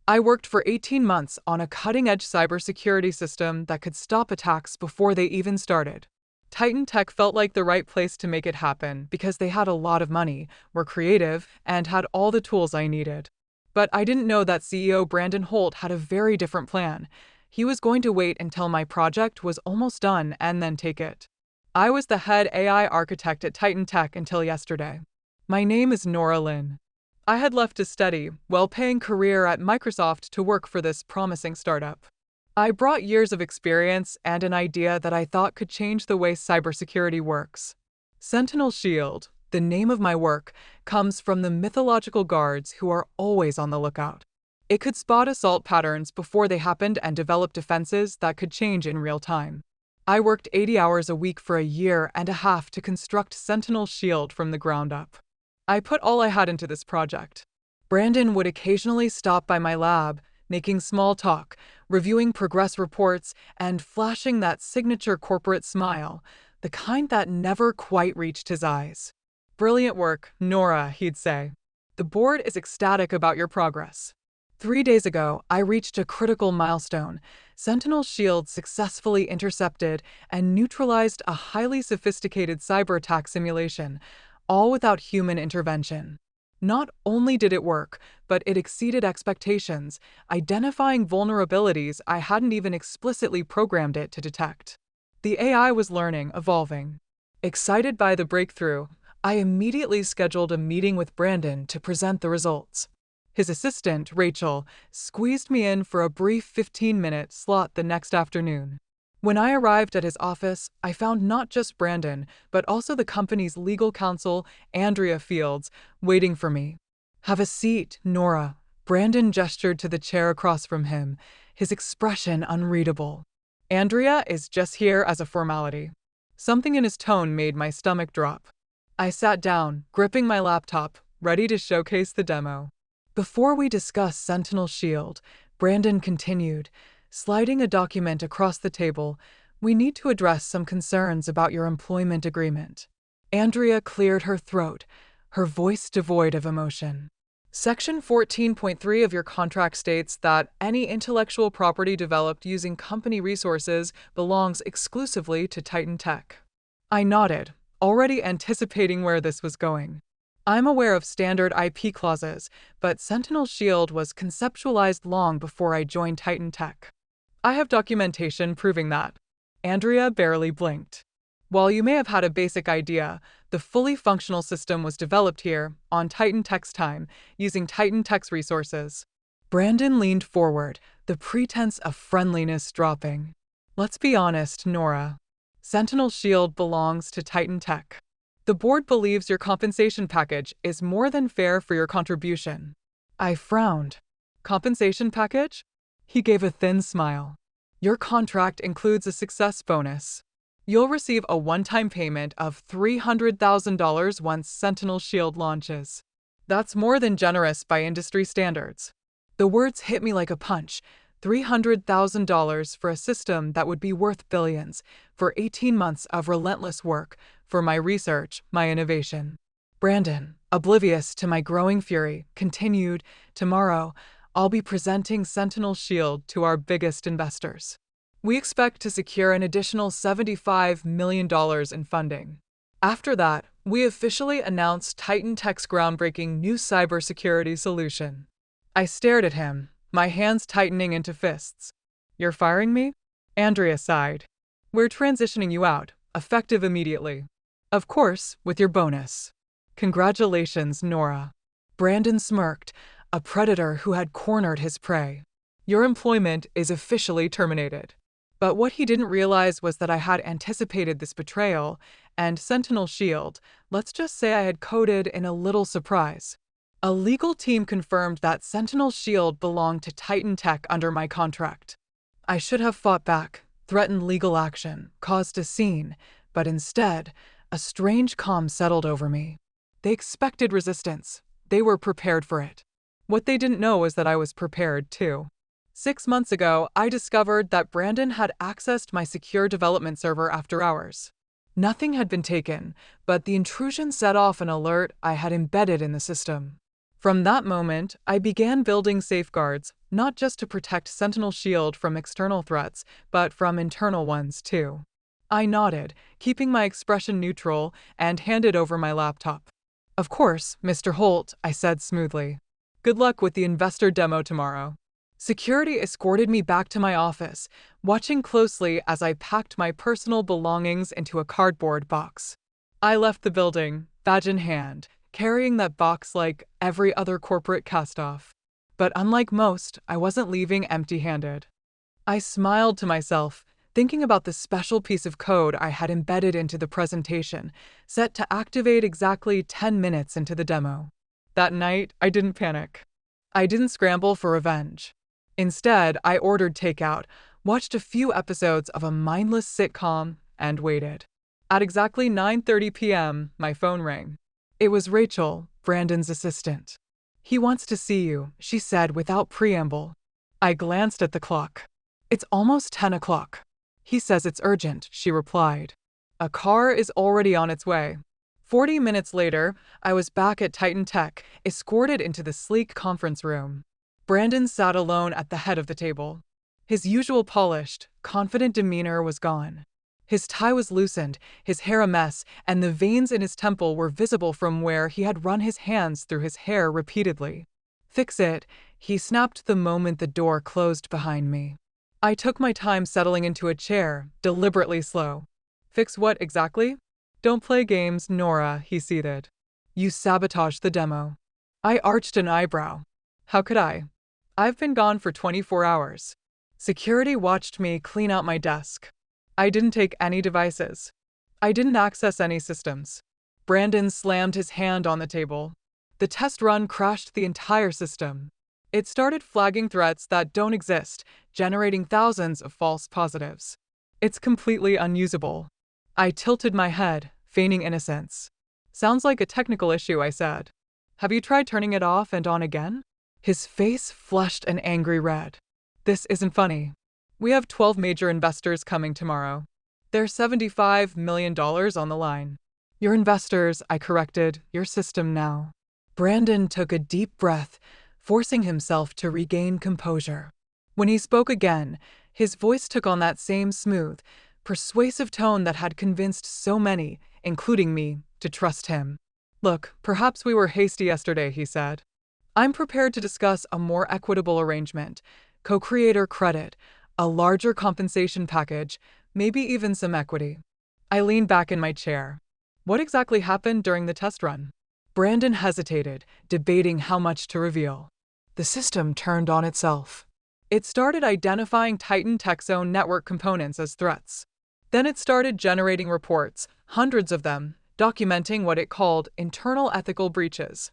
I worked for 18 months on a cutting-edge cybersecurity system that could stop attacks before they even started. Titan Tech felt like the right place to make it happen because they had a lot of money, were creative, and had all the tools I needed. But I didn't know that CEO Brandon Holt had a very different plan. He was going to wait until my project was almost done and then take it. I was the head AI architect at Titan Tech until yesterday. My name is Nora Lynn. I had left a steady, well-paying career at Microsoft to work for this promising startup. I brought years of experience and an idea that I thought could change the way cybersecurity works. Sentinel Shield, the name of my work, comes from the mythological guards who are always on the lookout. It could spot assault patterns before they happened and develop defenses that could change in real time. I worked 80 hours a week for a year and a half to construct Sentinel Shield from the ground up. I put all I had into this project. Brandon would occasionally stop by my lab, making small talk, reviewing progress reports, and flashing that signature corporate smile, the kind that never quite reached his eyes. "Brilliant work, Nora," he'd say. "The board is ecstatic about your progress." 3 days ago, I reached a critical milestone. Sentinel Shield successfully intercepted and neutralized a highly sophisticated cyber attack simulation, all without human intervention. Not only did it work, but it exceeded expectations, identifying vulnerabilities I hadn't even explicitly programmed it to detect. The AI was learning, evolving. Excited by the breakthrough, I immediately scheduled a meeting with Brandon to present the results. His assistant, Rachel, squeezed me in for a brief 15-minute slot the next afternoon. When I arrived at his office, I found not just Brandon, but also the company's legal counsel, Andrea Fields, waiting for me. "Have a seat, Nora." Brandon gestured to the chair across from him, his expression unreadable. "Andrea is just here as a formality." Something in his tone made my stomach drop. I sat down, gripping my laptop, ready to showcase the demo. "Before we discuss Sentinel Shield," Brandon continued, sliding a document across the table, "we need to address some concerns about your employment agreement." Andrea cleared her throat, her voice devoid of emotion. "Section 14.3 of your contract states that any intellectual property developed using company resources belongs exclusively to Titan Tech." I nodded, already anticipating where this was going. I'm aware of standard IP clauses, but Sentinel Shield was conceptualized long before I joined Titan Tech. I have documentation proving that. Andrea barely blinked. While you may have had a basic idea, the fully functional system was developed here, on Titan Tech's time, using Titan Tech's resources. Brandon leaned forward, the pretense of friendliness dropping. "Let's be honest, Nora. Sentinel Shield belongs to Titan Tech. The board believes your compensation package is more than fair for your contribution." I frowned. "Compensation package?" He gave a thin smile. "Your contract includes a success bonus. You'll receive a one-time payment of $300,000 once Sentinel Shield launches. That's more than generous by industry standards." The words hit me like a punch. $300,000 for a system that would be worth billions, for 18 months of relentless work, for my research, my innovation. Brandon, oblivious to my growing fury, continued, "Tomorrow, I'll be presenting Sentinel Shield to our biggest investors. We expect to secure an additional $75 million in funding. After that, we officially announce Titan Tech's groundbreaking new cybersecurity solution." I stared at him, my hands tightening into fists. "You're firing me?" Andrea sighed. "We're transitioning you out, effective immediately. Of course, with your bonus." "Congratulations, Nora." Brandon smirked, a predator who had cornered his prey. "Your employment is officially terminated." But what he didn't realize was that I had anticipated this betrayal, and Sentinel Shield, let's just say I had coded in a little surprise. A legal team confirmed that Sentinel Shield belonged to Titan Tech under my contract. I should have fought back, threatened legal action, caused a scene, but instead, a strange calm settled over me. They expected resistance. They were prepared for it. What they didn't know was that I was prepared, too. 6 months ago, I discovered that Brandon had accessed my secure development server after hours. Nothing had been taken, but the intrusion set off an alert I had embedded in the system. From that moment, I began building safeguards, not just to protect Sentinel Shield from external threats, but from internal ones too. I nodded, keeping my expression neutral, and handed over my laptop. Of course, Mr. Holt, I said smoothly. Good luck with the investor demo tomorrow. Security escorted me back to my office, watching closely as I packed my personal belongings into a cardboard box. I left the building, badge in hand, carrying that box like every other corporate cast-off. But unlike most, I wasn't leaving empty-handed. I smiled to myself, thinking about the special piece of code I had embedded into the presentation, set to activate exactly 10 minutes into the demo. That night, I didn't panic. I didn't scramble for revenge. Instead, I ordered takeout, watched a few episodes of a mindless sitcom, and waited. At exactly 9:30 p.m., my phone rang. It was Rachel, Brandon's assistant. He wants to see you, she said without preamble. I glanced at the clock. It's almost 10 o'clock. He says it's urgent, she replied. A car is already on its way. 40 minutes later, I was back at Titan Tech, escorted into the sleek conference room. Brandon sat alone at the head of the table. His usual polished, confident demeanor was gone. His tie was loosened, his hair a mess, and the veins in his temple were visible from where he had run his hands through his hair repeatedly. Fix it, he snapped the moment the door closed behind me. I took my time settling into a chair, deliberately slow. Fix what exactly? Don't play games, Nora, he seethed. You sabotaged the demo. I arched an eyebrow. How could I? I've been gone for 24 hours. Security watched me clean out my desk. I didn't take any devices. I didn't access any systems. Brandon slammed his hand on the table. The test run crashed the entire system. It started flagging threats that don't exist, generating thousands of false positives. It's completely unusable. I tilted my head, feigning innocence. Sounds like a technical issue, I said. Have you tried turning it off and on again? His face flushed an angry red. This isn't funny. We have 12 major investors coming tomorrow. There's $75 million on the line. Your investors, I corrected, your system now. Brandon took a deep breath, forcing himself to regain composure. When he spoke again, his voice took on that same smooth, persuasive tone that had convinced so many, including me, to trust him. Look, perhaps we were hasty yesterday, he said. I'm prepared to discuss a more equitable arrangement, co-creator credit, a larger compensation package, maybe even some equity. I leaned back in my chair. What exactly happened during the test run? Brandon hesitated, debating how much to reveal. The system turned on itself. It started identifying Titan Tech's own network components as threats. Then it started generating reports, hundreds of them, documenting what it called internal ethical breaches.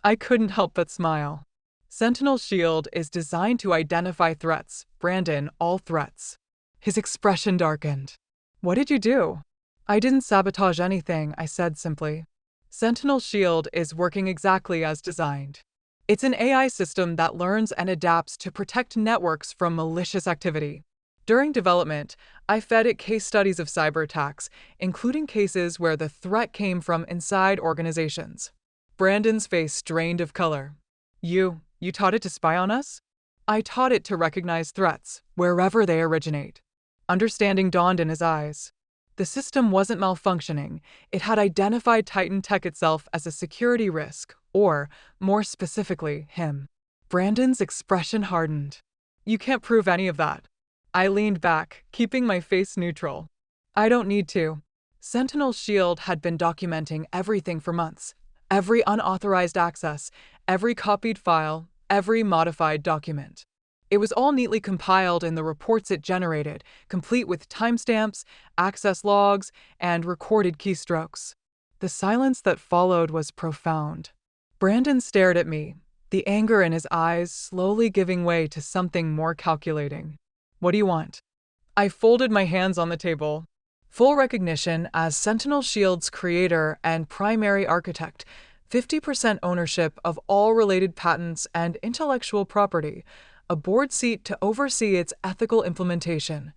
I couldn't help but smile. Sentinel Shield is designed to identify threats, Brandon, all threats. His expression darkened. What did you do? I didn't sabotage anything, I said simply. Sentinel Shield is working exactly as designed. It's an AI system that learns and adapts to protect networks from malicious activity. During development, I fed it case studies of cyber attacks, including cases where the threat came from inside organizations. Brandon's face drained of color. You taught it to spy on us? I taught it to recognize threats, wherever they originate. Understanding dawned in his eyes. The system wasn't malfunctioning. It had identified Titan Tech itself as a security risk, or, more specifically, him. Brandon's expression hardened. You can't prove any of that. I leaned back, keeping my face neutral. I don't need to. Sentinel Shield had been documenting everything for months. Every unauthorized access, every copied file, every modified document. It was all neatly compiled in the reports it generated, complete with timestamps, access logs, and recorded keystrokes. The silence that followed was profound. Brandon stared at me, the anger in his eyes slowly giving way to something more calculating. What do you want? I folded my hands on the table. Full recognition as Sentinel Shield's creator and primary architect, 50% ownership of all related patents and intellectual property, a board seat to oversee its ethical implementation,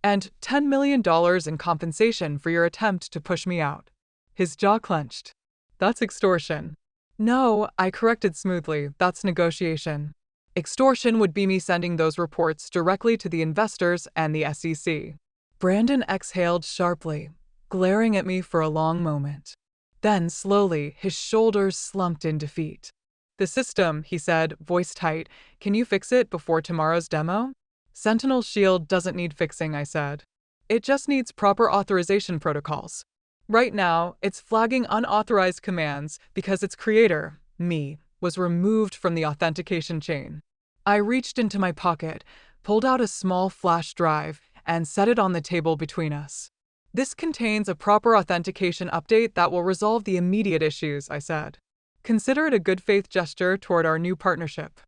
and $10 million in compensation for your attempt to push me out. His jaw clenched. That's extortion. No, I corrected smoothly. That's negotiation. Extortion would be me sending those reports directly to the investors and the SEC. Brandon exhaled sharply, glaring at me for a long moment. Then, slowly, his shoulders slumped in defeat. The system, he said, voice tight. Can you fix it before tomorrow's demo? Sentinel Shield doesn't need fixing, I said. It just needs proper authorization protocols. Right now, it's flagging unauthorized commands because its creator, me, was removed from the authentication chain. I reached into my pocket, pulled out a small flash drive, and set it on the table between us. This contains a proper authentication update that will resolve the immediate issues, I said. Consider it a good faith gesture toward our new partnership.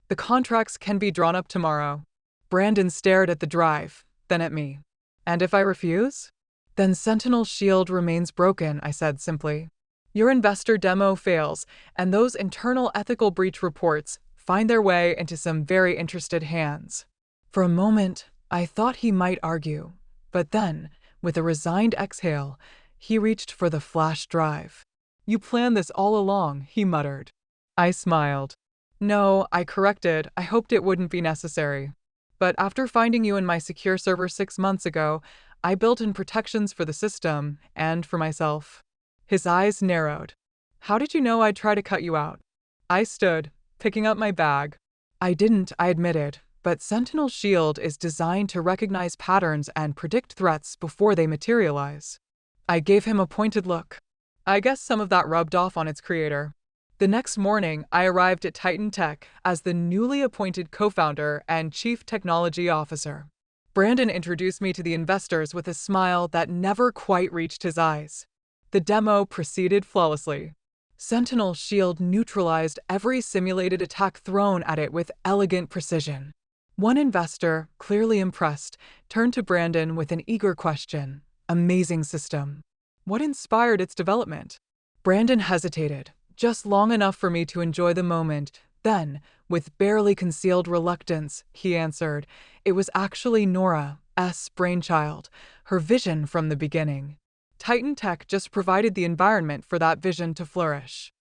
The contracts can be drawn up tomorrow. Brandon stared at the drive, then at me. And if I refuse? Then Sentinel Shield remains broken, I said simply. Your investor demo fails, and those internal ethical breach reports find their way into some very interested hands. For a moment, I thought he might argue, but then, with a resigned exhale, he reached for the flash drive. You planned this all along, he muttered. I smiled. No, I corrected. I hoped it wouldn't be necessary. But after finding you in my secure server 6 months ago, I built in protections for the system and for myself. His eyes narrowed. How did you know I'd try to cut you out? I stood, picking up my bag. I didn't, I admitted, but Sentinel Shield is designed to recognize patterns and predict threats before they materialize. I gave him a pointed look. I guess some of that rubbed off on its creator. The next morning, I arrived at Titan Tech as the newly appointed co-founder and chief technology officer. Brandon introduced me to the investors with a smile that never quite reached his eyes. The demo proceeded flawlessly. Sentinel Shield neutralized every simulated attack thrown at it with elegant precision. One investor, clearly impressed, turned to Brandon with an eager question. Amazing system. What inspired its development? Brandon hesitated, just long enough for me to enjoy the moment. Then, with barely concealed reluctance, he answered, it was actually Nora's brainchild, her vision from the beginning. Titan Tech just provided the environment for that vision to flourish.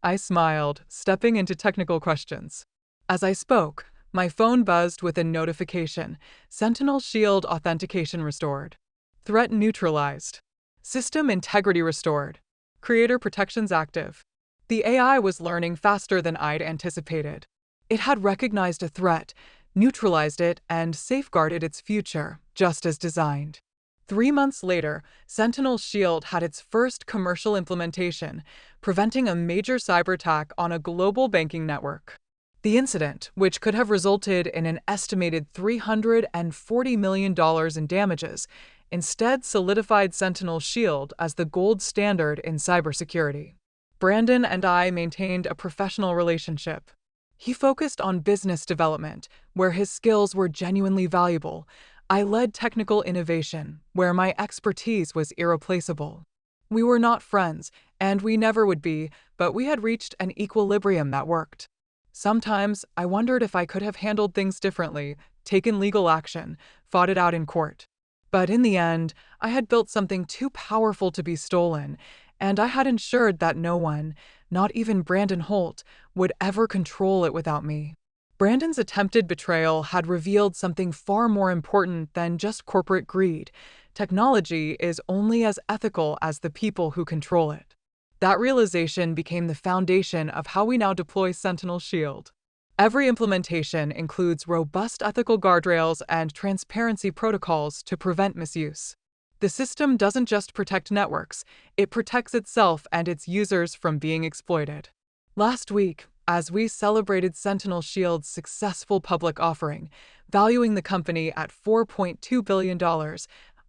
I smiled, stepping into technical questions. As I spoke, my phone buzzed with a notification. Sentinel Shield authentication restored. Threat neutralized. System integrity restored. Creator protections active. The AI was learning faster than I'd anticipated. It had recognized a threat, neutralized it, and safeguarded its future, just as designed. 3 months later, Sentinel Shield had its first commercial implementation, preventing a major cyber attack on a global banking network. The incident, which could have resulted in an estimated $340 million in damages, instead solidified Sentinel Shield as the gold standard in cybersecurity. Brandon and I maintained a professional relationship. He focused on business development, where his skills were genuinely valuable. I led technical innovation, where my expertise was irreplaceable. We were not friends, and we never would be, but we had reached an equilibrium that worked. Sometimes I wondered if I could have handled things differently, taken legal action, fought it out in court. But in the end, I had built something too powerful to be stolen, and I had ensured that no one, not even Brandon Holt, would ever control it without me. Brandon's attempted betrayal had revealed something far more important than just corporate greed. Technology is only as ethical as the people who control it. That realization became the foundation of how we now deploy Sentinel Shield. Every implementation includes robust ethical guardrails and transparency protocols to prevent misuse. The system doesn't just protect networks, it protects itself and its users from being exploited. Last week, as we celebrated Sentinel Shield's successful public offering, valuing the company at $4.2 billion,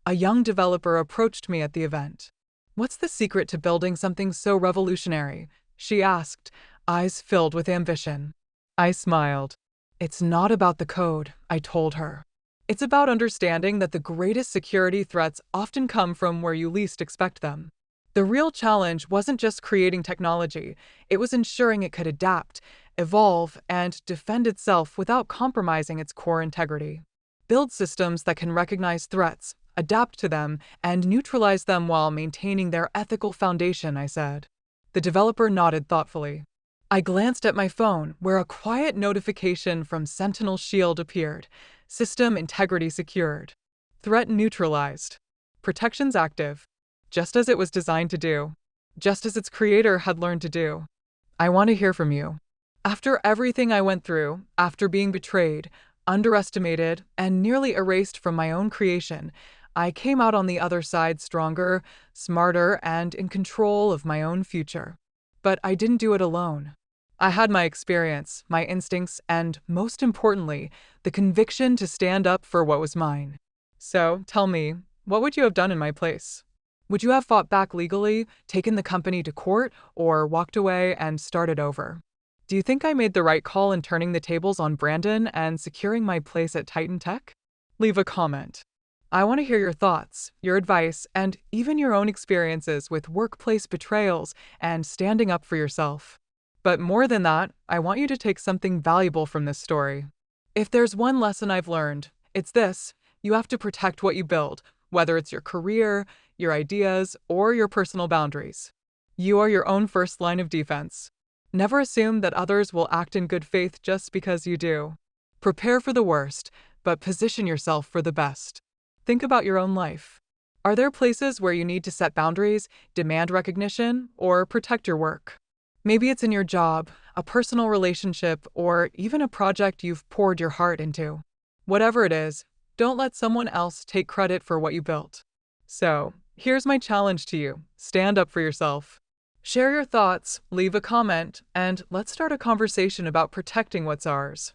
a young developer approached me at the event. What's the secret to building something so revolutionary? She asked, eyes filled with ambition. I smiled. It's not about the code, I told her. It's about understanding that the greatest security threats often come from where you least expect them. The real challenge wasn't just creating technology, it was ensuring it could adapt, evolve, and defend itself without compromising its core integrity. Build systems that can recognize threats, adapt to them, and neutralize them while maintaining their ethical foundation, I said. The developer nodded thoughtfully. I glanced at my phone, where a quiet notification from Sentinel Shield appeared. System integrity secured. Threat neutralized. Protections active. Just as it was designed to do. Just as its creator had learned to do. I want to hear from you. After everything I went through, after being betrayed, underestimated, and nearly erased from my own creation, I came out on the other side stronger, smarter, and in control of my own future. But I didn't do it alone. I had my experience, my instincts, and, most importantly, the conviction to stand up for what was mine. So, tell me, what would you have done in my place? Would you have fought back legally, taken the company to court, or walked away and started over? Do you think I made the right call in turning the tables on Brandon and securing my place at Titan Tech? Leave a comment. I want to hear your thoughts, your advice, and even your own experiences with workplace betrayals and standing up for yourself. But more than that, I want you to take something valuable from this story. If there's one lesson I've learned, it's this: you have to protect what you build, whether it's your career, your ideas, or your personal boundaries. You are your own first line of defense. Never assume that others will act in good faith just because you do. Prepare for the worst, but position yourself for the best. Think about your own life. Are there places where you need to set boundaries, demand recognition, or protect your work? Maybe it's in your job, a personal relationship, or even a project you've poured your heart into. Whatever it is, don't let someone else take credit for what you built. So, here's my challenge to you: stand up for yourself. Share your thoughts, leave a comment, and let's start a conversation about protecting what's ours.